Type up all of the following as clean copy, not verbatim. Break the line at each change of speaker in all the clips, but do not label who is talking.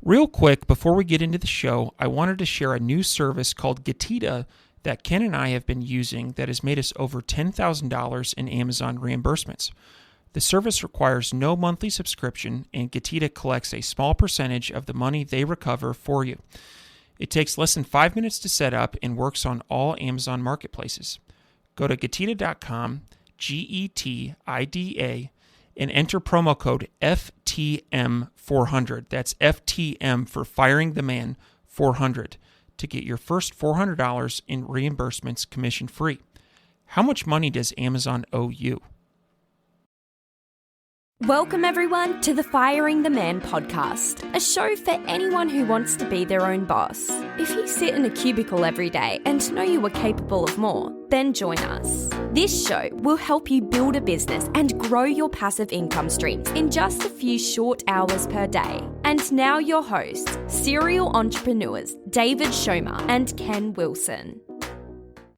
Real quick, before we get into the show, I wanted to share a new service called Getita that Ken and I have been using that has made us over $10,000 in Amazon reimbursements. The service requires no monthly subscription, and Getita collects a small percentage of the money they recover for you. It takes less than 5 minutes to set up and works on all Amazon marketplaces. Go to Getita.com, Getida, and enter promo code FTM400. That's FTM for Firing the Man 400 to get your first $400 in reimbursements commission free. How much money does Amazon owe you?
Welcome everyone to the Firing the Man podcast, a show for anyone who wants to be their own boss. If you sit in a cubicle every day and know you are capable of more, then join us. This show will help you build a business and grow your passive income streams in just a few short hours per day. And now your hosts, serial entrepreneurs David Schomer and Ken Wilson.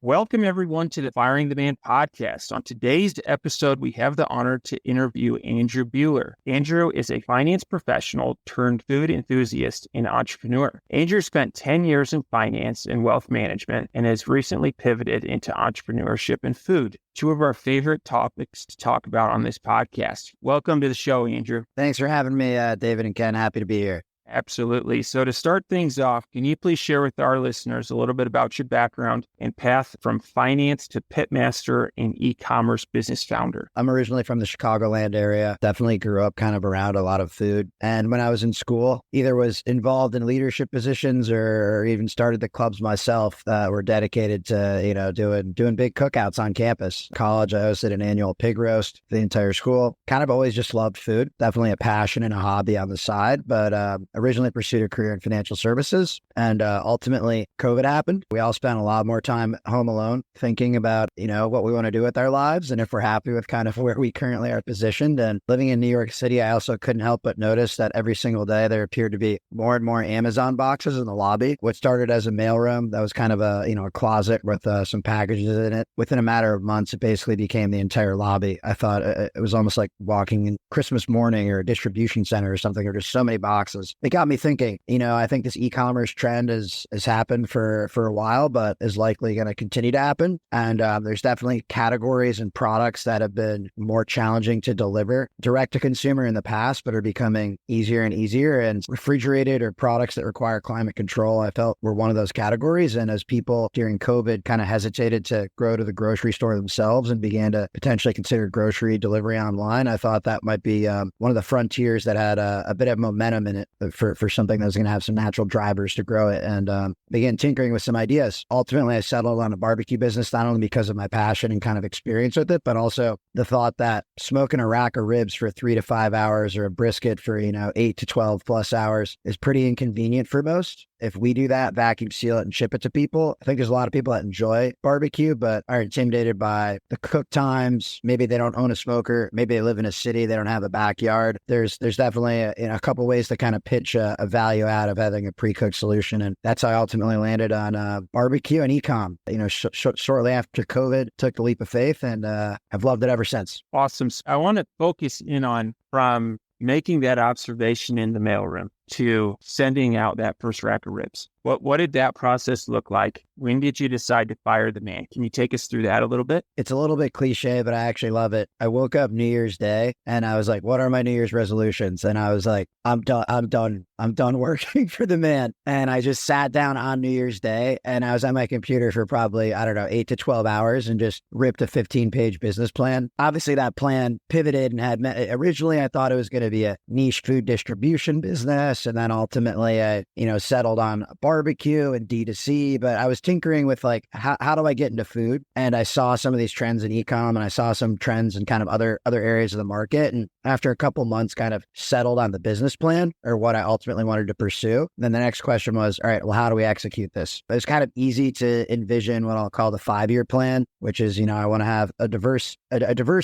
Welcome, everyone, to the Firing the Man podcast. On today's episode, we have the honor to interview Andrew Beeler. Andrew is a finance professional turned food enthusiast and entrepreneur. Andrew spent 10 years in finance and wealth management and has recently pivoted into entrepreneurship and food, two of our favorite topics to talk about on this podcast. Welcome to the show, Andrew.
Thanks for having me, David and Ken. Happy to be here.
Absolutely. So to start things off, can you please share with our listeners a little bit about your background and path from finance to pitmaster and e-commerce business founder?
I'm originally from the Chicagoland area. Definitely grew up kind of around a lot of food. And when I was in school, either was involved in leadership positions or even started the clubs myself that were dedicated to, doing big cookouts on campus. College, I hosted an annual pig roast for the entire school. Kind of always just loved food. Definitely a passion and a hobby on the side, but originally pursued a career in financial services, and ultimately COVID happened. We all spent a lot more time home alone thinking about, what we want to do with our lives and if we're happy with kind of where we currently are positioned. And living in New York City, I also couldn't help but notice that every single day there appeared to be more and more Amazon boxes in the lobby. What started as a mailroom that was kind of a closet with some packages in it. Within a matter of months, it basically became the entire lobby. I thought it was almost like walking in Christmas morning or a distribution center or something. There were just so many boxes. It got me thinking, I think this e-commerce trend has happened for a while, but is likely going to continue to happen. And there's definitely categories and products that have been more challenging to deliver direct to consumer in the past, but are becoming easier and easier. And refrigerated or products that require climate control, I felt were one of those categories. And as people during COVID kind of hesitated to go to the grocery store themselves and began to potentially consider grocery delivery online, I thought that might be one of the frontiers that had a bit of momentum in it for something that was going to have some natural drivers to grow it, and began tinkering with some ideas. Ultimately, I settled on a barbecue business, not only because of my passion and kind of experience with it, but also the thought that smoking a rack of ribs for 3 to 5 hours or a brisket for, 8 to 12 plus hours is pretty inconvenient for most. If we do that, vacuum seal it and ship it to people, I think there's a lot of people that enjoy barbecue, but are intimidated by the cook times. Maybe they don't own a smoker. Maybe they live in a city. They don't have a backyard. There's definitely a couple ways to kind of pitch a value out of having a pre-cooked solution. And that's how I ultimately landed on barbecue and e-com. Shortly after COVID, took the leap of faith, and I've loved it ever since.
Awesome. I want to focus in on from making that observation in the mailroom to sending out that first rack of ribs. What did that process look like? When did you decide to fire the man? Can you take us through that a little bit?
It's a little bit cliche, but I actually love it. I woke up New Year's Day and I was like, what are my New Year's resolutions? And I was like, I'm done working for the man. And I just sat down on New Year's Day and I was on my computer for probably, 8 to 12 hours and just ripped a 15-page business plan. Obviously that plan pivoted and originally I thought it was going to be a niche food distribution business. And then ultimately I, settled on barbecue and D2C, but I was tinkering with how do I get into food? And I saw some of these trends in e-com and I saw some trends in kind of other areas of the market. And after a couple months kind of settled on the business plan or what I ultimately wanted to pursue. Then the next question was, all right, well, how do we execute this? It was kind of easy to envision what I'll call the 5-year plan, which is, I want to have a diverse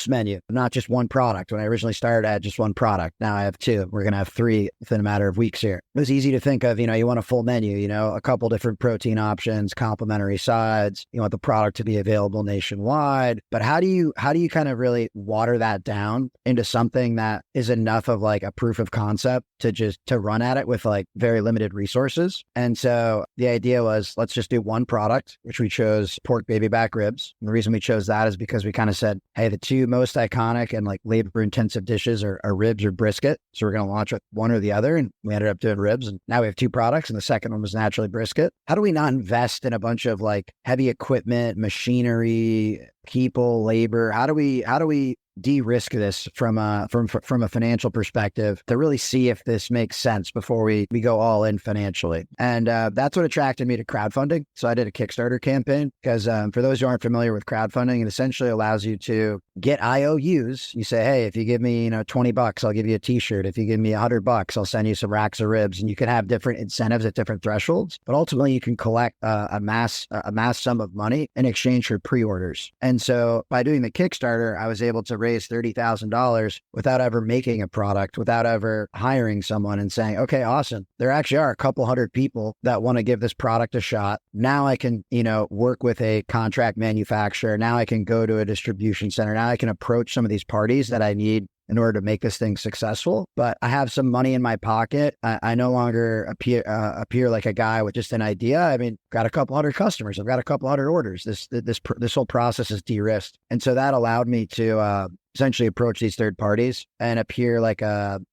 menu, not just one product. When I originally started, I had just one product. Now I have 2. We're going to have 3 within a matter of weeks here. It was easy to think of, you want a full menu, a couple different protein options, complementary sides. You want the product to be available nationwide. But how do you kind of really water that down into something something that is enough of like a proof of concept to run at it with like very limited resources. And so the idea was, let's just do one product, which we chose pork baby back ribs. And the reason we chose that is because we kind of said, hey, the two most iconic and like labor intensive dishes are ribs or brisket. So we're going to launch with one or the other. And we ended up doing ribs. And now we have two products. And the second one was naturally brisket. How do we not invest in a bunch of like heavy equipment, machinery, people, labor? How do we de-risk this from a financial perspective to really see if this makes sense before we go all in financially? And that's what attracted me to crowdfunding. So I did a Kickstarter campaign because for those who aren't familiar with crowdfunding, it essentially allows you to get IOUs. You say, hey, if you give me, $20, I'll give you a t-shirt. If you give me $100, I'll send you some racks of ribs. And you can have different incentives at different thresholds, but ultimately you can collect a mass sum of money in exchange for pre-orders. And so by doing the Kickstarter, I was able to raise $30,000 without ever making a product, without ever hiring someone and saying, okay, awesome. There actually are a couple hundred people that want to give this product a shot. Now I can, work with a contract manufacturer. Now I can go to a distribution center. Now I can approach some of these parties that I need in order to make this thing successful. But I have some money in my pocket. I no longer appear like a guy with just an idea. I mean, got a couple hundred customers. I've got a couple hundred orders. This whole process is de-risked. And so that allowed me to essentially approach these third parties and appear like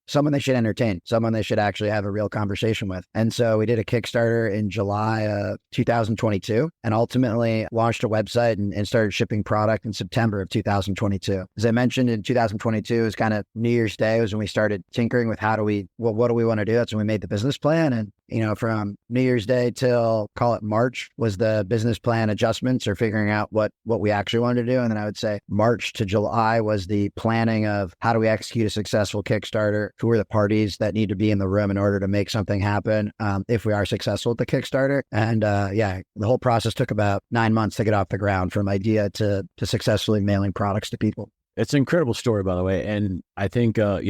someone they should entertain, someone they should actually have a real conversation with. And so we did a Kickstarter in July 2022 and ultimately launched a website and started shipping product in September of 2022. As I mentioned, in 2022, it was kind of New Year's Day was when we started tinkering with what do we want to do? That's when we made the business plan. And from New Year's Day till call it March was the business plan adjustments or figuring out what we actually wanted to do. And then I would say March to July was the planning of how do we execute a successful Kickstarter? Who are the parties that need to be in the room in order to make something happen if we are successful at the Kickstarter? And the whole process took about 9 months to get off the ground from idea to successfully mailing products to people.
It's an incredible story, by the way. And I think, a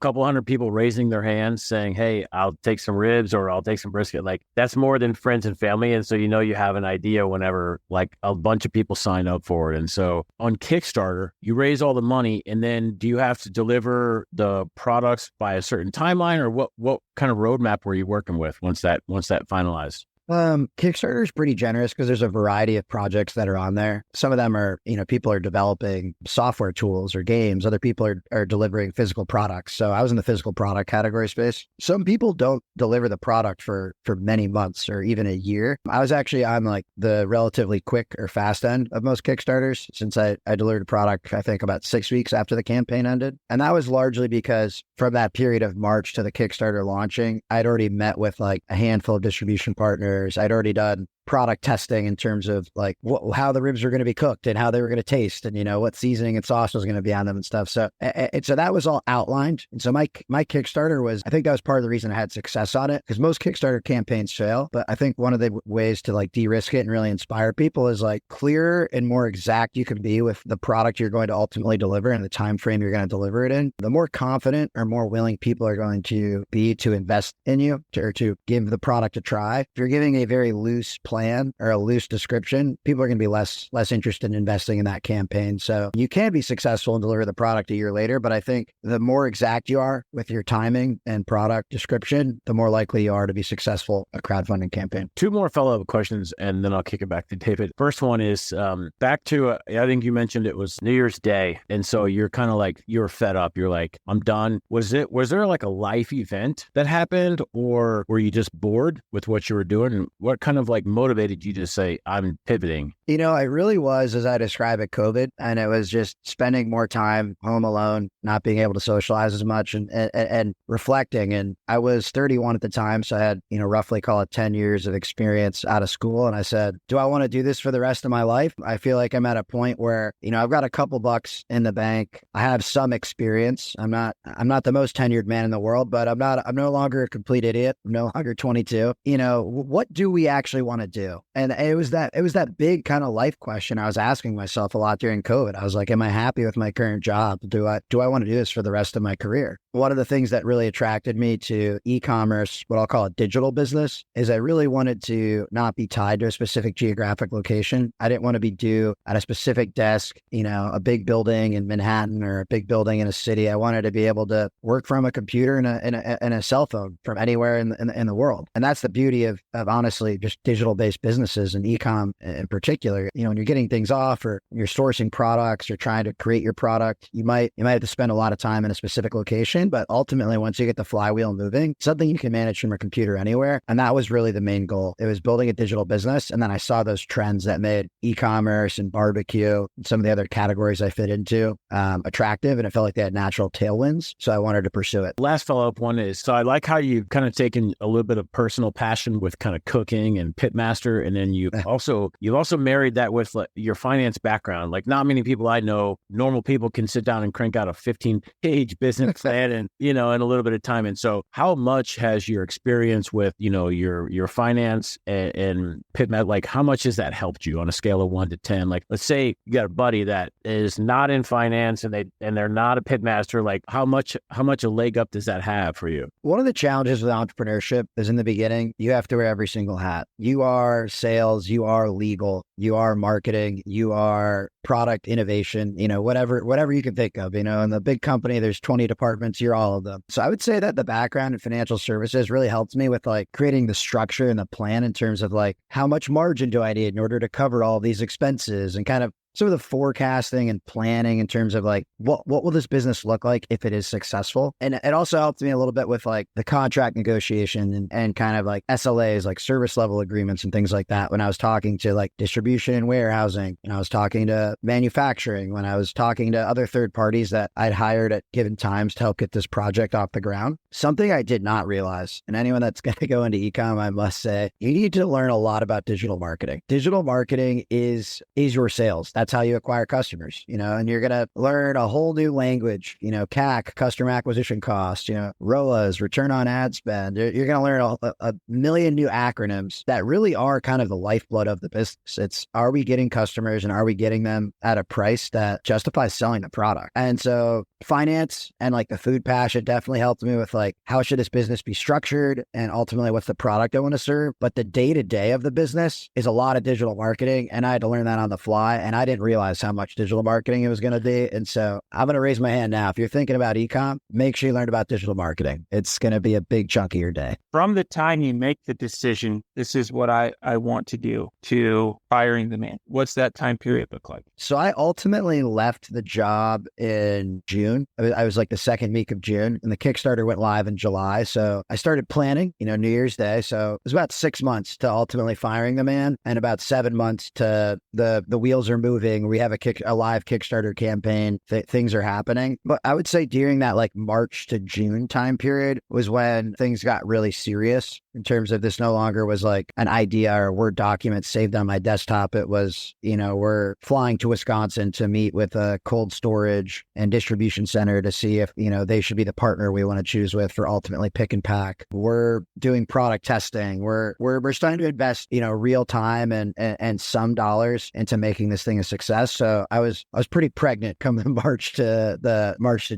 couple hundred people raising their hands saying, hey, I'll take some ribs or I'll take some brisket. Like that's more than friends and family. And so, you have an idea whenever like a bunch of people sign up for it. And so on Kickstarter, you raise all the money and then do you have to deliver the products by a certain timeline or what kind of roadmap were you working with once that finalized?
Kickstarter is pretty generous because there's a variety of projects that are on there. Some of them are, people are developing software tools or games. Other people are delivering physical products. So I was in the physical product category space. Some people don't deliver the product for many months or even a year. I was actually on like the relatively quick or fast end of most Kickstarters since I delivered a product, I think about 6 weeks after the campaign ended. And that was largely because from that period of March to the Kickstarter launching, I'd already met with like a handful of distribution partners. I'd already done product testing in terms of like how the ribs were going to be cooked and how they were going to taste and, what seasoning and sauce was going to be on them and stuff. So, so that was all outlined. And so my Kickstarter was, I think that was part of the reason I had success on it because most Kickstarter campaigns fail. But I think one of the ways to like de-risk it and really inspire people is like clearer and more exact you can be with the product you're going to ultimately deliver and the time frame you're going to deliver it in. The more confident or more willing people are going to be to invest in you or to give the product a try. If you're giving a very loose plan or a loose description, people are going to be less interested in investing in that campaign. So you can be successful and deliver the product a year later, but I think the more exact you are with your timing and product description, the more likely you are to be successful a crowdfunding campaign.
Two more follow-up questions, and then I'll kick it back to David. First one is back to, I think you mentioned it was New Year's Day. And so you're kind of like, you're fed up. You're like, I'm done. Was there like a life event that happened or were you just bored with what you were doing? And what kind of like motivated you to say, I'm pivoting?
It really was, as I describe it, COVID. And it was just spending more time home alone, not being able to socialize as much and reflecting. And I was 31 at the time. So I had, roughly call it 10 years of experience out of school. And I said, do I want to do this for the rest of my life? I feel like I'm at a point where, I've got a couple bucks in the bank. I have some experience. I'm not the most tenured man in the world, but I'm no longer a complete idiot. I'm no longer 22. What do we actually want to do? And it was that big kind of life question I was asking myself a lot during COVID. I was like, am I happy with my current job? Do I want to do this for the rest of my career? one of the things that really attracted me to e-commerce, what I'll call a digital business, is I really wanted to not be tied to a specific geographic location. I didn't want to be due at a specific desk, a big building in Manhattan or a big building in a city. I wanted to be able to work from a computer and a cell phone from anywhere in the world. And that's the beauty of honestly just digital-based businesses and e-com in particular. When you're getting things off or you're sourcing products or trying to create your product, you might have to spend a lot of time in a specific location, but ultimately once you get the flywheel moving, something you can manage from a computer anywhere. And that was really the main goal. It was building a digital business. And then I saw those trends that made e-commerce and barbecue and some of the other categories I fit into attractive, and it felt like they had natural tailwinds. So I wanted to pursue it.
Last follow-up one is, so I like how you've kind of taken a little bit of personal passion with kind of cooking and pitmaster, and then you've also married that with your finance background. Like not many people I know, normal people can sit down and crank out a 15-page business plan and in a little bit of time. And so how much has your experience with your finance and pitmaster, like how much has that helped you on a scale of 1 to 10? Like let's say you got a buddy that is not in finance and they're not a pitmaster. Like how much a leg up does that have for you?
One of the challenges with entrepreneurship is in the beginning, you have to wear every single hat. You are sales, you are legal, you are marketing, you are product innovation, whatever you can think of, in the big company, there's 20 departments, you're all of them. So I would say that the background in financial services really helps me with like creating the structure and the plan in terms of like, how much margin do I need in order to cover all these expenses, and kind of some of the forecasting and planning in terms of like, what will this business look like if it is successful? And it also helped me a little bit with like the contract negotiation and kind of like SLAs, like service level agreements and things like that. When I was talking to like distribution and warehousing, and I was talking to manufacturing, when I was talking to other third parties that I'd hired at given times to help get this project off the ground. Something I did not realize, and anyone that's going to go into e-com, I must say, you need to learn a lot about digital marketing. Digital marketing is your sales. That's how you acquire customers, and you're going to learn a whole new language, CAC, customer acquisition cost, ROAS, return on ad spend. You're going to learn a million new acronyms that really are kind of the lifeblood of the business. It's, are we getting customers and are we getting them at a price that justifies selling the product? And so finance and like the food passion definitely helped me with like, how should this business be structured? And ultimately, what's the product I want to serve? But the day-to-day of the business is a lot of digital marketing. And I had to learn that on the fly. And I didn't realize how much digital marketing it was going to be. And so I'm going to raise my hand now. If you're thinking about e-com, make sure you learn about digital marketing. It's going to be a big chunk of your day.
From the time you make the decision, this is what I want to do, to firing the man, what's that time period look like?
So I ultimately left the job in June. I was like the second week of June, and the Kickstarter went live in July. So I started planning, New Year's Day. So it was about 6 months to ultimately firing the man, and about 7 months to the wheels are moving. We have a live Kickstarter campaign. Things are happening. But I would say during that like March to June time period was when things got really serious in terms of this no longer was like an idea or a Word document saved on my desktop. It was, we're flying to Wisconsin to meet with a cold storage and distribution center to see if, they should be the partner we want to choose with for ultimately pick and pack. We're doing product testing. We're starting to invest, real time and some dollars into making this thing a success. So I was pretty pregnant coming March to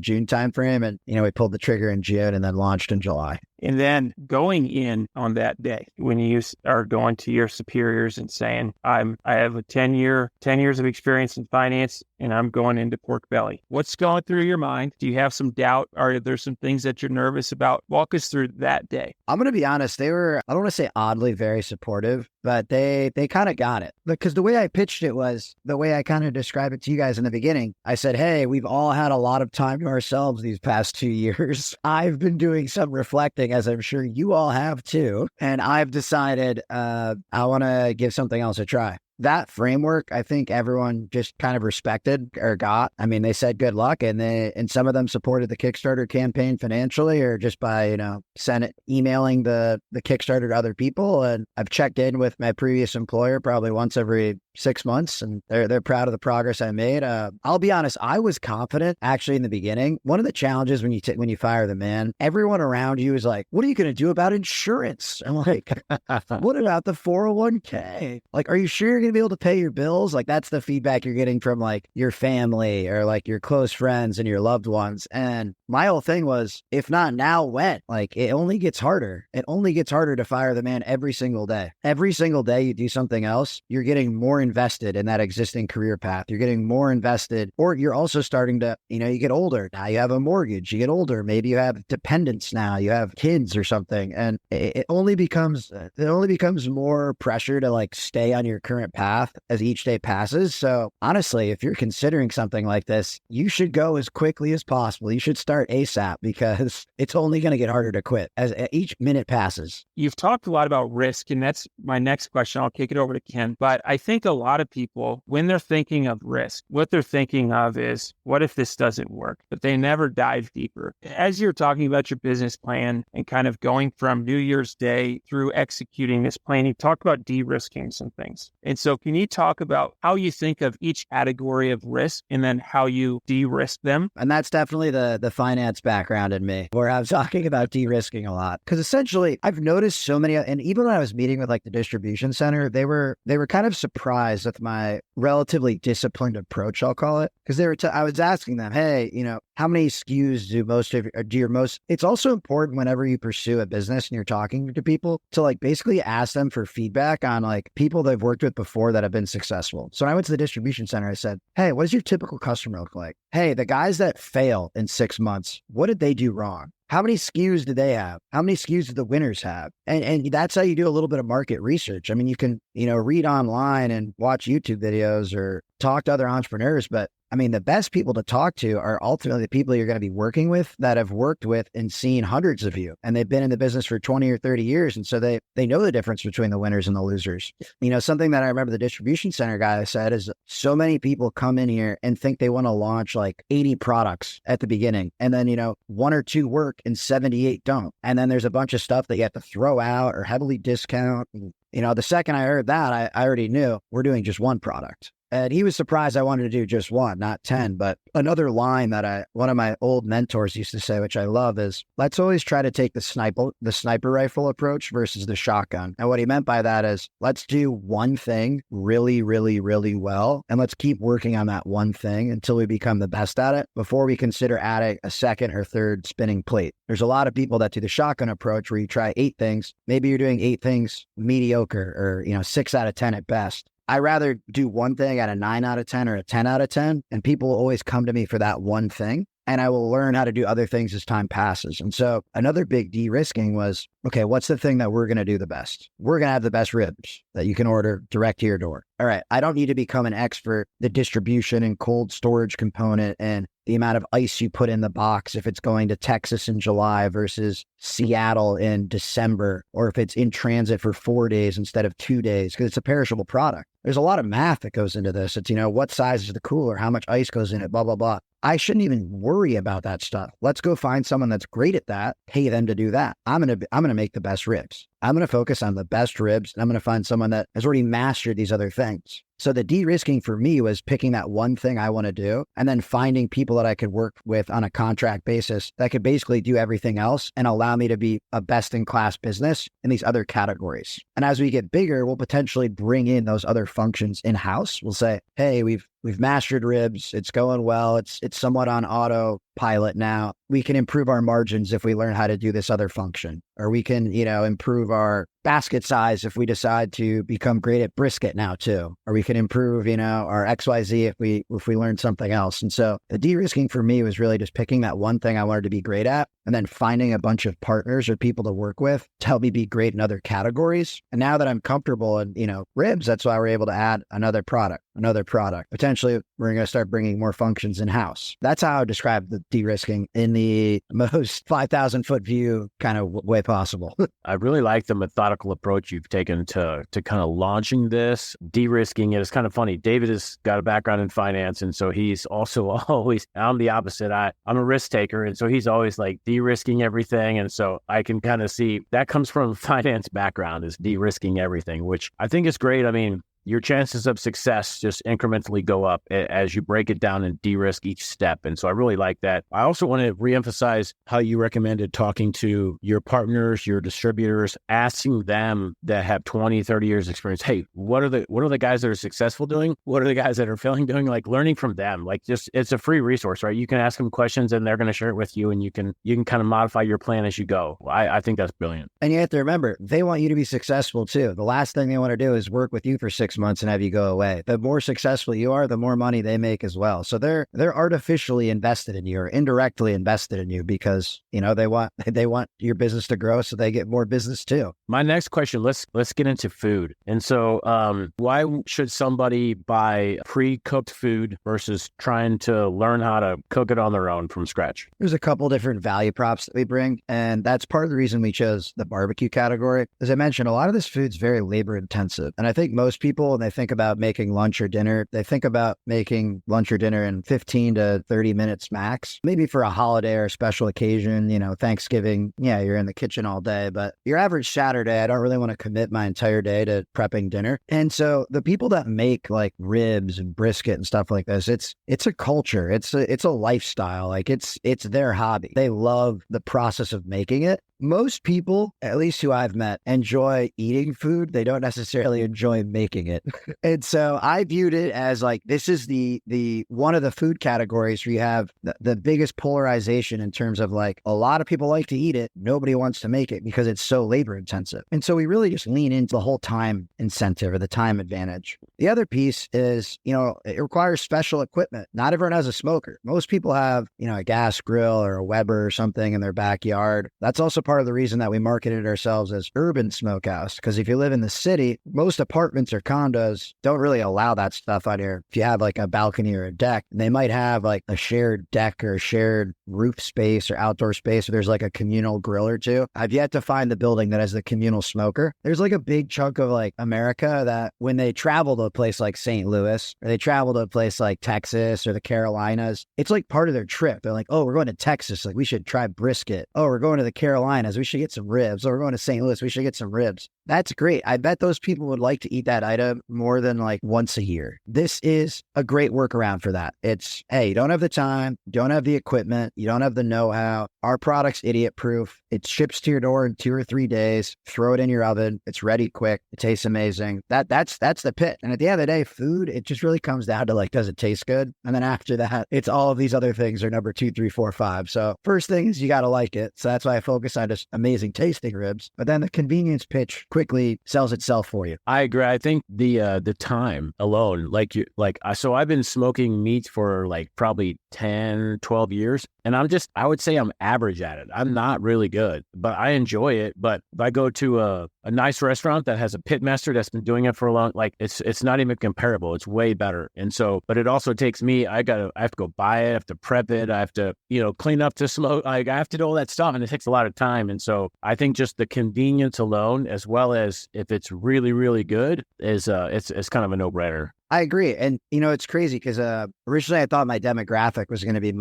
June timeframe. And, we pulled the trigger in June and then launched in July.
And then going in on that day, when you are going to your superiors and saying, I have a 10 years of experience in finance, and I'm going into pork belly. What's going through your mind? Do you have some doubt? Are there some things that you're nervous about? Walk us through that day.
I'm going to be honest. They were, I don't want to say oddly very supportive, but they kind of got it. Because the way I pitched it was the way I kind of described it to you guys in the beginning. I said, hey, we've all had a lot of time to ourselves these past 2 years. I've been doing some reflecting, as I'm sure you all have too. And I've decided I want to give something else a try. That framework, I think everyone just kind of respected or got. I mean, they said good luck, and some of them supported the Kickstarter campaign financially or just by, emailing the Kickstarter to other people. And I've checked in with my previous employer probably once every 6 months, and they're proud of the progress I made. I'll be honest, I was confident actually in the beginning. One of the challenges when you fire the man, everyone around you is like, what are you going to do about insurance? I'm like, what about the 401k? Like, are you sure you're going to be able to pay your bills? Like, that's the feedback you're getting from like your family or like your close friends and your loved ones. And my whole thing was, if not now, when? Like, it only gets harder. It only gets harder to fire the man every single day. Every single day you do something else, you're getting more invested in that existing career path. You're getting more invested, or you're also starting to, you get older. Now you have a mortgage, you get older. Maybe you have dependents now, you have kids or something. And it only becomes more pressure to like stay on your current path as each day passes. So honestly, if you're considering something like this, you should go as quickly as possible. You should start ASAP because it's only going to get harder to quit as each minute passes.
You've talked a lot about risk, and that's my next question. I'll kick it over to Ken. But I think a lot of people, when they're thinking of risk, what they're thinking of is, what if this doesn't work? But they never dive deeper. As you're talking about your business plan and kind of going from New Year's Day through executing this plan, you talked about de-risking some things. And so can you talk about how you think of each category of risk and then how you de-risk them?
And that's definitely the finance background in me, where I'm talking about de-risking a lot. Because essentially, I've noticed so many, and even when I was meeting with like the distribution center, they were kind of surprised with my relatively disciplined approach, I'll call it. Because I was asking them, hey, how many SKUs do your most? It's also important whenever you pursue a business and you're talking to people to like basically ask them for feedback on like people they've worked with before that have been successful. So when I went to the distribution center, I said, hey, what does your typical customer look like? Hey, the guys that fail in 6 months, what did they do wrong? How many SKUs do they have? How many SKUs do the winners have? And that's how you do a little bit of market research. I mean, you can, read online and watch YouTube videos or talk to other entrepreneurs, but I mean, the best people to talk to are ultimately the people you're going to be working with that have worked with and seen hundreds of you. And they've been in the business for 20 or 30 years. And so they know the difference between the winners and the losers. Something that I remember the distribution center guy said is so many people come in here and think they want to launch like 80 products at the beginning. And then, 1 or 2 work and 78 don't. And then there's a bunch of stuff that you have to throw out or heavily discount. And, the second I heard that, I already knew we're doing just one product. And he was surprised I wanted to do just one, not 10. But another line that one of my old mentors used to say, which I love, is let's always try to take the sniper rifle approach versus the shotgun. And what he meant by that is let's do one thing really, really, really well. And let's keep working on that one thing until we become the best at it before we consider adding a second or third spinning plate. There's a lot of people that do the shotgun approach where you try 8 things. Maybe you're doing 8 things mediocre or 6 out of 10 at best. I rather do one thing at a 9 out of 10 or a 10 out of 10, and people will always come to me for that one thing. And I will learn how to do other things as time passes. And so another big de-risking was, okay, what's the thing that we're going to do the best? We're going to have the best ribs that you can order direct to your door. All right, I don't need to become an expert, the distribution and cold storage component and the amount of ice you put in the box, if it's going to Texas in July versus Seattle in December, or if it's in transit for 4 days instead of 2 days, because it's a perishable product. There's a lot of math that goes into this. It's, what size is the cooler, how much ice goes in it, blah, blah, blah. I shouldn't even worry about that stuff. Let's go find someone that's great at that, pay them to do that. I'm going to make the best ribs. I'm going to focus on the best ribs, and I'm going to find someone that has already mastered these other things. So the de-risking for me was picking that one thing I want to do and then finding people that I could work with on a contract basis that could basically do everything else and allow me to be a best-in-class business in these other categories. And as we get bigger, we'll potentially bring in those other functions in-house. We'll say, hey, we've mastered ribs. It's going well. It's somewhat on autopilot now. We can improve our margins if we learn how to do this other function, or we can, improve our basket size if we decide to become great at brisket now too, or we can improve, our XYZ if we learn something else. And so the de-risking for me was really just picking that one thing I wanted to be great at and then finding a bunch of partners or people to work with to help me be great in other categories. And now that I'm comfortable in, ribs, that's why we're able to add another product. Potentially, we're going to start bringing more functions in-house. That's how I would describe the de-risking in the most 5,000-foot view kind of way possible.
I really like the methodical approach you've taken to kind of launching this, de-risking it. It's kind of funny. David has got a background in finance, and so he's also always, I'm the opposite. I'm a risk taker, and so he's always like de-risking everything. And so I can kind of see that comes from a finance background, is de-risking everything, which I think is great. I mean, your chances of success just incrementally go up as you break it down and de-risk each step. And so I really like that. I also want to reemphasize how you recommended talking to your partners, your distributors, asking them that have 20, 30 years experience, hey, what are the guys that are successful doing? What are the guys that are failing doing? Like learning from them, like just, it's a free resource, right? You can ask them questions and they're going to share it with you, and you can kind of modify your plan as you go. I think that's brilliant.
And you have to remember, they want you to be successful too. The last thing they want to do is work with you for 6 months and have you go away. The more successful you are, the more money they make as well. So they're artificially invested in you or indirectly invested in you because, they want your business to grow so they get more business too.
My next question, let's get into food. And so why should somebody buy pre-cooked food versus trying to learn how to cook it on their own from scratch?
There's a couple different value props that we bring, and that's part of the reason we chose the barbecue category. As I mentioned, a lot of this food's very labor intensive. And I think most people, when they think about making lunch or dinner, they think about making lunch or dinner in 15 to 30 minutes max. Maybe for a holiday or a special occasion, Thanksgiving, you're in the kitchen all day. But your average Saturday, I don't really want to commit my entire day to prepping dinner. And so the people that make like ribs and brisket and stuff like this, it's a culture. It's a lifestyle. Like it's their hobby. They love the process of making it. Most people, at least who I've met, enjoy eating food. They don't necessarily enjoy making it. And so I viewed it as like, this is the one of the food categories where you have the biggest polarization in terms of like, a lot of people like to eat it. Nobody wants to make it because it's so labor intensive. And so we really just lean into the whole time incentive or the time advantage. The other piece is, it requires special equipment. Not everyone has a smoker. Most people have, a gas grill or a Weber or something in their backyard. That's also part of the reason that we marketed ourselves as urban smokehouse, because if you live in the city, most apartments or condos don't really allow that stuff on here. If you have like a balcony or a deck, they might have like a shared deck or a shared roof space or outdoor space where there's like a communal grill or two. I've yet to find the building that has the communal smoker. There's like a big chunk of like America that when they travel to a place like St. Louis or they travel to a place like Texas or the Carolinas, it's like part of their trip. They're like, oh, we're going to Texas. Like we should try brisket. Oh, we're going to the Carolinas. We should get some ribs. Or we're going to St. Louis. We should get some ribs. That's great. I bet those people would like to eat that item more than like once a year. This is a great workaround for that. It's, hey, you don't have the time, you don't have the equipment, you don't have the know-how. Our product's idiot proof. It ships to your door in 2 or 3 days. Throw it in your oven. It's ready quick. It tastes amazing. That's the pit. And at the end of the day, food, it just really comes down to like, does it taste good? And then after that, it's all of these other things are number 2, 3, 4, 5. So first thing is you got to like it. So that's why I focus on just amazing tasting ribs. But then the convenience pitch quickly sells itself for you.
I agree. I think the time alone, so I've been smoking meat for like probably 10, 12 years. And I would say I'm average at it. I'm not really good, but I enjoy it. But if I go to a nice restaurant that has a pit master that's been doing it for a long, like it's not even comparable. It's way better. And so, but it also takes me, I have to go buy it. I have to prep it. I have to, clean up to smoke. Like I have to do all that stuff and it takes a lot of time. And so I think just the convenience alone, as well as if it's really, really good is, it's kind of a no-brainer.
I agree. And, it's crazy because originally I thought my demographic was going to be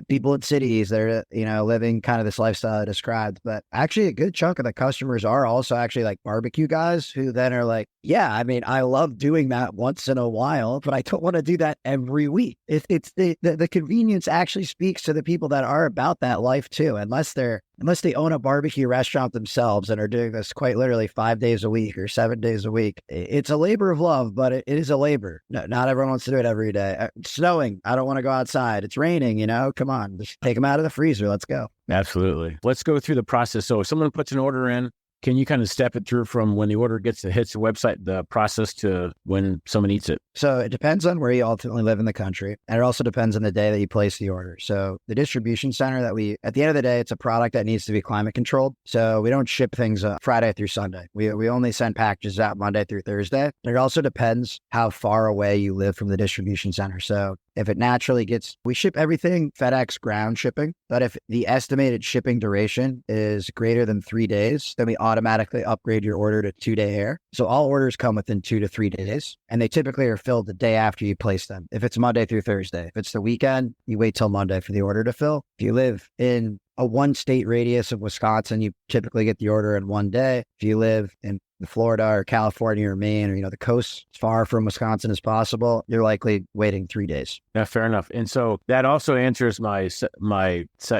people in cities that are, living kind of this lifestyle I described. But actually a good chunk of the customers are also actually like barbecue guys who then are like, yeah, I mean, I love doing that once in a while, but I don't want to do that every week. It's the convenience actually speaks to the people that are about that life too, unless they own a barbecue restaurant themselves and are doing this quite literally 5 days a week or 7 days a week. It's a labor of love, but it is a labor. No, not everyone wants to do it every day. It's snowing. I don't want to go outside. It's raining, come on, just take them out of the freezer. Let's go.
Absolutely. Let's go through the process. So if someone puts an order in, can you kind of step it through from when the order hits the website, the process to when someone eats it?
So it depends on where you ultimately live in the country. And it also depends on the day that you place the order. So the distribution center at the end of the day, it's a product that needs to be climate controlled. So we don't ship things Friday through Sunday. We only send packages out Monday through Thursday. And it also depends how far away you live from the distribution center. So if it naturally we ship everything FedEx ground shipping, but if the estimated shipping duration is greater than 3 days, then we automatically upgrade your order to 2-day air. So all orders come within 2 to 3 days, and they typically are filled the day after you place them. If it's Monday through Thursday, if it's the weekend, you wait till Monday for the order to fill. If you live in a 1-state radius of Wisconsin, you typically get the order in 1 day. If you live in Florida or California or Maine or, the coast as far from Wisconsin as possible, you're likely waiting 3 days.
Yeah, fair enough. And so that also answers my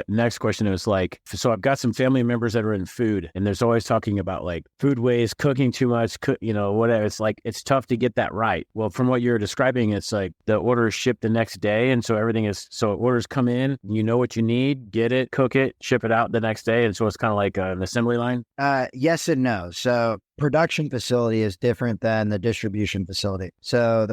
next question. It was like, so I've got some family members that are in food, and there's always talking about like food waste, cooking too much, whatever. It's like, it's tough to get that right. Well, from what you're describing, it's like the order is shipped the next day. And so orders come in, you know what you need, get it, cook it, ship it out the next day. And so it's kind of like an assembly line.
Yes and no. So production facility is different than the distribution facility. So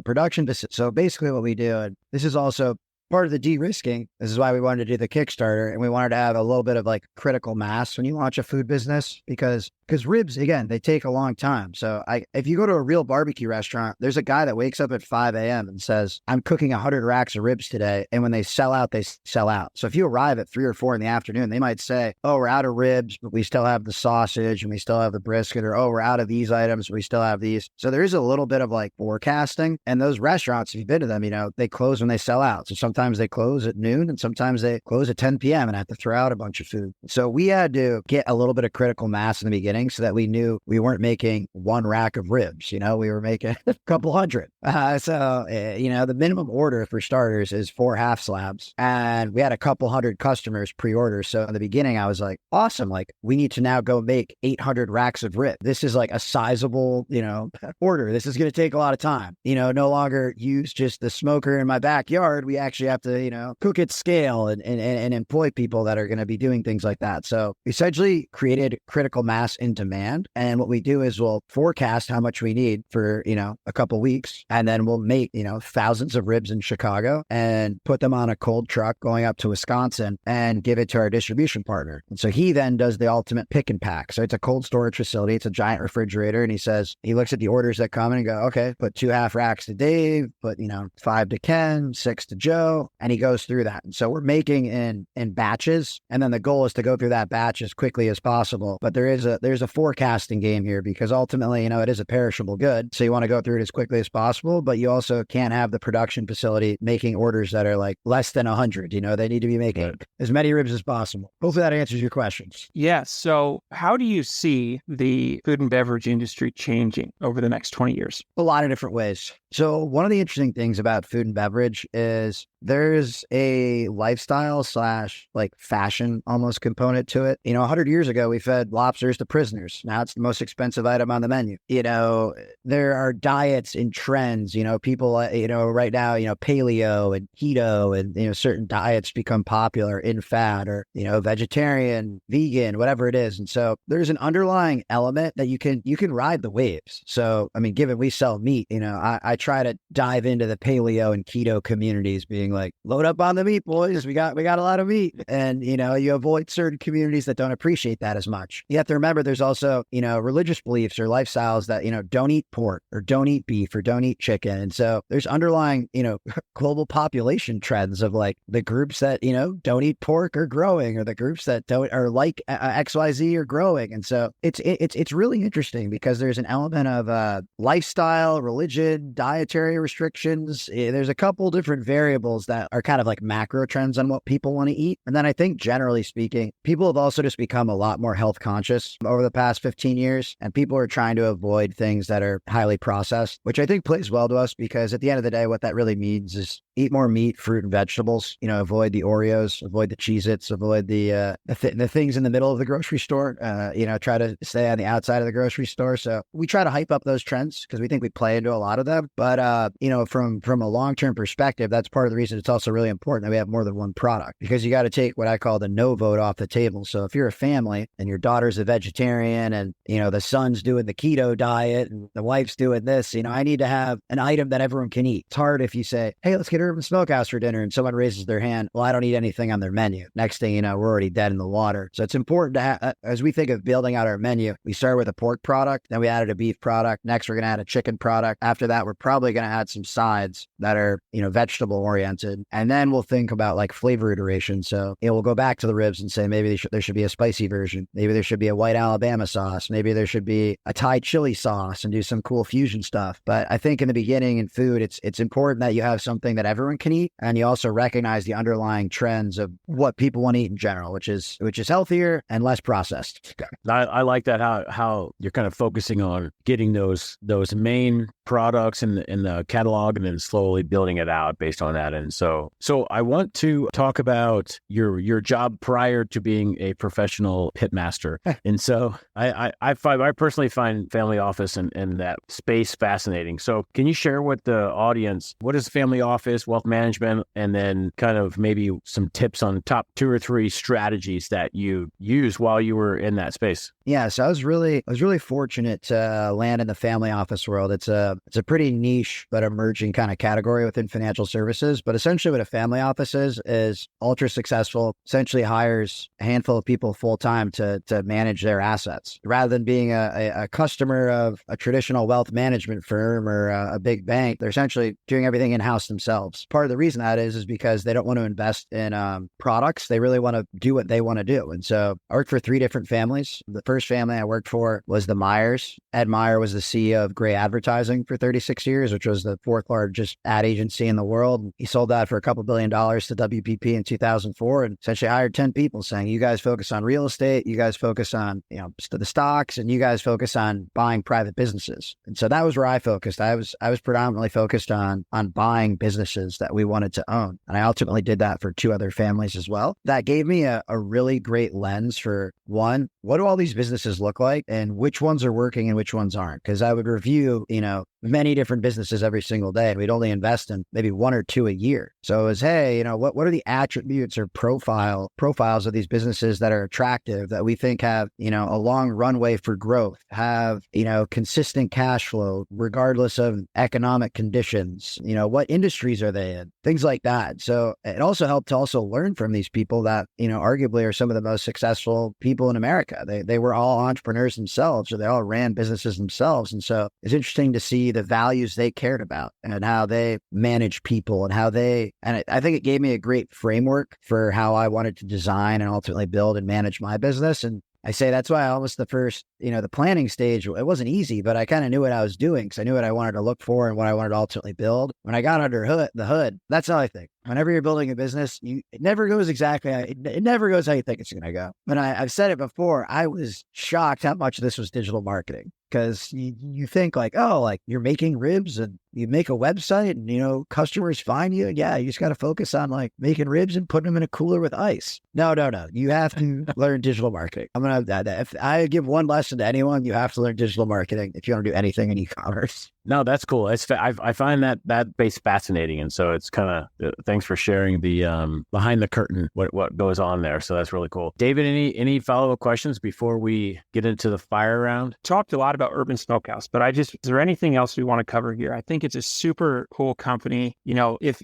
so basically what we do, and this is also part of the de-risking. This is why we wanted to do the Kickstarter, and we wanted to have a little bit of like critical mass when you launch a food business, because ribs, again, they take a long time. So if you go to a real barbecue restaurant, there's a guy that wakes up at 5 a.m. and says, I'm cooking 100 racks of ribs today. And when they sell out, they sell out. So if you arrive at 3 or 4 in the afternoon, they might say, oh, we're out of ribs, but we still have the sausage and we still have the brisket, or, oh, we're out of these items, but we still have these. So there is a little bit of like forecasting. And those restaurants, if you've been to them, they close when they sell out. So sometimes they close at noon and sometimes they close at 10 p.m. and have to throw out a bunch of food. So we had to get a little bit of critical mass in the beginning so that we knew we weren't making 1 rack of ribs. We were making a couple hundred. The minimum order for starters is 4 half slabs. And we had a couple hundred customers pre-order. So in the beginning, I was like, awesome. Like, we need to now go make 800 racks of ribs. This is like a sizable, order. This is going to take a lot of time. No longer use just the smoker in my backyard. We actually have to, cook at scale and employ people that are going to be doing things like that. So essentially created critical mass in demand. And what we do is we'll forecast how much we need for, a couple weeks. And then we'll make, thousands of ribs in Chicago and put them on a cold truck going up to Wisconsin and give it to our distribution partner. And so he then does the ultimate pick and pack. So it's a cold storage facility. It's a giant refrigerator. And he looks at the orders that come in and go, okay, put 2 half racks to Dave, put, 5 to Ken, 6 to Joe. And he goes through that. And so we're making in batches. And then the goal is to go through that batch as quickly as possible. But there's a forecasting game here, because ultimately, it is a perishable good. So you want to go through it as quickly as possible, but you also can't have the production facility making orders that are like less than 100. They need to be making as many ribs as possible. Hopefully that answers your questions.
Yeah. So how do you see the food and beverage industry changing over the next 20 years?
A lot of different ways. So one of the interesting things about food and beverage is there's a lifestyle / like fashion almost component to it. 100 years ago, we fed lobsters to prisoners. Now it's the most expensive item on the menu. There are diets and trends, people, right now, paleo and keto and, certain diets become popular in fad, or, vegetarian, vegan, whatever it is. And so there's an underlying element that you can ride the waves. So, given we sell meat, I try to dive into the paleo and keto communities being like, load up on the meat, boys. We got a lot of meat. And, you avoid certain communities that don't appreciate that as much. You have to remember there's also, religious beliefs or lifestyles that, don't eat pork or don't eat beef or don't eat chicken. And so there's underlying, global population trends of like the groups that, don't eat pork are growing, or the groups that don't are like XYZ are growing. And so it's really interesting because there's an element of lifestyle, religion, dietary restrictions. There's a couple different variables that are kind of like macro trends on what people want to eat. And then I think generally speaking, people have also just become a lot more health conscious over the past 15 years. And people are trying to avoid things that are highly processed, which I think plays well to us, because at the end of the day, what that really means is eat more meat, fruit, and vegetables. Avoid the Oreos, avoid the Cheez-Its, avoid the things in the middle of the grocery store. Try to stay on the outside of the grocery store. So we try to hype up those trends because we think we play into a lot of them. But from a long-term perspective, that's part of the reason it's also really important that we have more than one product, because you got to take what I call the no vote off the table. So if you're a family and your daughter's a vegetarian and the son's doing the keto diet and the wife's doing this, I need to have an item that everyone can eat. It's hard if you say, hey, let's get Urban Smokehouse for dinner, and someone raises their hand, well, I don't eat anything on their menu. Next thing you know, we're already dead in the water. So it's important to have, as we think of building out our menu, we start with a pork product, then we added a beef product. Next, we're going to add a chicken product. After that, we're probably going to add some sides that are, vegetable oriented. fermented. And then we'll think about like flavor iteration. So we'll go back to the ribs and say, maybe there should be a spicy version. Maybe there should be a white Alabama sauce. Maybe there should be a Thai chili sauce and do some cool fusion stuff. But I think in the beginning in food, it's important that you have something that everyone can eat. And you also recognize the underlying trends of what people want to eat in general, which is healthier and less processed.
I like that how you're kind of focusing on getting those main products in the catalog and then slowly building it out based on that. And so I want to talk about your job prior to being a professional pitmaster. And so I personally find family office and that space fascinating. So can you share with the audience, what is family office, wealth management, and then kind of maybe some tips on top 2 or 3 strategies that you used while you were in that space?
Yeah, so I was really fortunate to land in the family office world. It's a pretty niche but emerging kind of category within financial services. But essentially what a family office is ultra successful, essentially hires a handful of people full time to manage their assets. Rather than being a customer of a traditional wealth management firm or a big bank, they're essentially doing everything in-house themselves. Part of the reason that is because they don't want to invest in products. They really want to do what they want to do. And so I worked for 3 different families. The first family I worked for was the Meyers. Ed Meyer was the CEO of Gray Advertising for 36 years, which was the 4th largest ad agency in the world. He sold that for a couple $2 billion to WPP in 2004 and essentially hired 10 people saying, you guys focus on real estate, you guys focus on the stocks, and you guys focus on buying private businesses. And so that was where I focused. I was predominantly focused on buying businesses that we wanted to own. And I ultimately did that for 2 other families as well. That gave me a really great lens for, one, what do all these businesses look like and which ones are working and which ones aren't? Because I would review, many different businesses every single day, and we'd only invest in maybe 1 or 2 a year. So it was, hey, what are the attributes or profiles of these businesses that are attractive, that we think have, a long runway for growth, have, consistent cash flow regardless of economic conditions, what industries are they in, things like that. So it also helped to also learn from these people that, arguably are some of the most successful people in America. They were all entrepreneurs themselves, or they all ran businesses themselves. And so it's interesting to see the values they cared about and how they manage people and I think it gave me a great framework for how I wanted to design and ultimately build and manage my business. And I say that's why almost the first, the planning stage, it wasn't easy, but I kind of knew what I was doing because I knew what I wanted to look for and what I wanted to ultimately build. When I got under the hood, that's how I think. Whenever you're building a business, it never goes exactly, it never goes how you think it's going to go. But I've said it before, I was shocked how much this was digital marketing. Because you think like, oh, like you're making ribs and you make a website and, customers find you. Yeah, you just got to focus on like making ribs and putting them in a cooler with ice. No. You have to learn digital marketing. If I give one lesson to anyone, you have to learn digital marketing if you want to do anything in e-commerce.
No, that's cool. I find that base fascinating. And so it's kind of, thanks for sharing the behind the curtain, what goes on there. So that's really cool. David, any follow-up questions before we get into the fire round?
Talked a lot about Urban Smokehouse, but is there anything else we want to cover here? I think it's a super cool company. If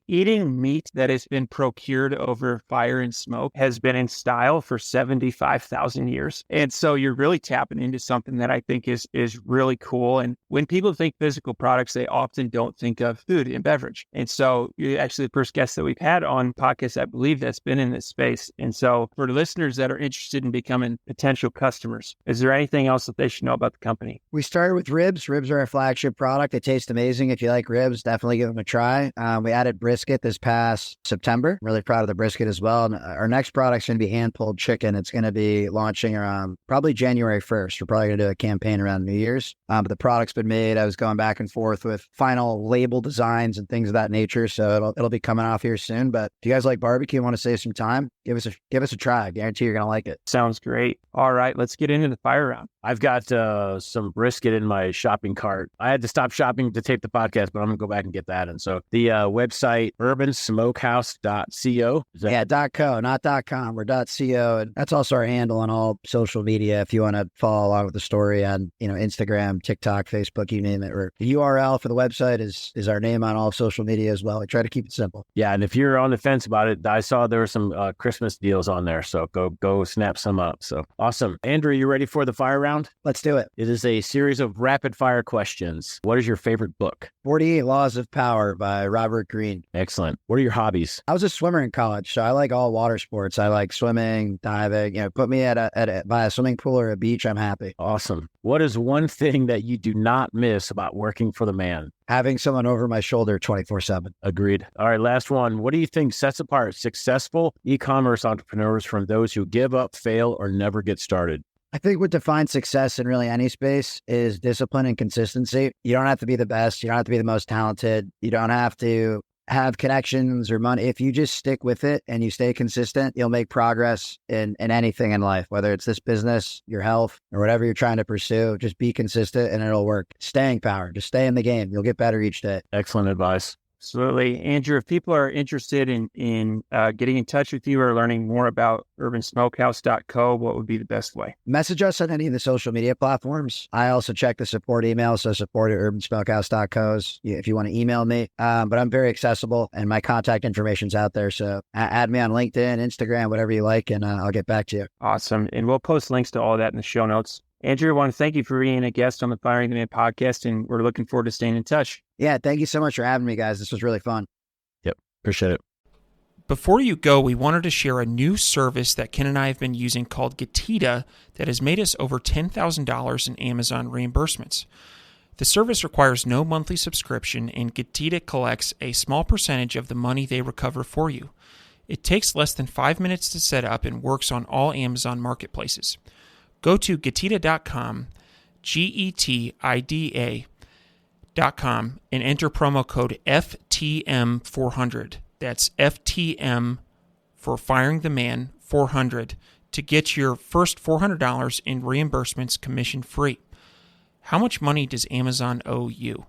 eating meat that has been procured over fire and smoke has been in style for 75,000 years. And so you're really tapping into something that I think is really cool. And when people think physical products, they often don't think of food and beverage. And so you're actually the first guest that we've had on podcasts, I believe, that's been in this space. And so for the listeners that are interested in becoming potential customers, is there anything else that they should know about the company?
We started with ribs. Ribs are our flagship product. They taste amazing. If you like ribs, definitely give them a try. We added brisket this past September. I'm really proud of the brisket as well. And our next product's going to be hand-pulled chicken. It's going to be launching around probably January 1st. We're probably going to do a campaign around New Year's. But the product's been made. I was going back and forth with final label designs and things of that nature. So it'll be coming off here soon. But if you guys like barbecue and want to save some time, give us a try. I guarantee you're going to like it.
Sounds great. All right, let's get into the fire round.
I've got some brisket in my shopping cart. I had to stop shopping to tape the podcast, but I'm going to go back and get that. And so the website, urbansmokehouse.co.
Yeah, .co, not .com. We're .co. And that's also our handle on all social media. If you want to follow along with the story on, Instagram, TikTok, Facebook, you name it. Or the URL for the website is our name on all social media as well. We try to keep it simple.
Yeah. And if you're on the fence about it, I saw there were some Christmas deals on there. So go snap some up. So awesome. Andrew, you ready for the fire round?
Let's do it. do it.
It is a series of rapid fire questions. What is your favorite book?
48 Laws of Power by Robert Greene.
Excellent. What are your hobbies?
I was a swimmer in college, so I like all water sports. I like swimming, diving. Put me by a swimming pool or a beach, I'm happy.
Awesome. What is one thing that you do not miss about working for the man?
Having someone over my shoulder 24/7.
Agreed. All right, last one. What do you think sets apart successful e-commerce entrepreneurs from those who give up, fail, or never get started?
I think what defines success in really any space is discipline and consistency. You don't have to be the best. You don't have to be the most talented. You don't have to have connections or money. If you just stick with it and you stay consistent, you'll make progress in anything in life, whether it's this business, your health, or whatever you're trying to pursue. Just be consistent and it'll work. Staying power. Just stay in the game. You'll get better each day.
Excellent advice.
Absolutely. Andrew, if people are interested in getting in touch with you or learning more about urbansmokehouse.co, what would be the best way?
Message us on any of the social media platforms. I also check the support email, so support@urbansmokehouse.co if you want to email me. But I'm very accessible and my contact information's out there. So add me on LinkedIn, Instagram, whatever you like, and I'll get back to you.
Awesome. And we'll post links to all that in the show notes. Andrew, I want to thank you for being a guest on the Firing the Man podcast, and we're looking forward to staying in touch.
Yeah, thank you so much for having me, guys. This was really fun.
Yep, appreciate it.
Before you go, we wanted to share a new service that Ken and I have been using called Getita that has made us over $10,000 in Amazon reimbursements. The service requires no monthly subscription, and Getita collects a small percentage of the money they recover for you. It takes less than 5 minutes to set up and works on all Amazon marketplaces. Go to Getita.com, Getida.com, and enter promo code FTM400. That's FTM for Firing the Man 400 to get your first $400 in reimbursements commission free. How much money does Amazon owe you?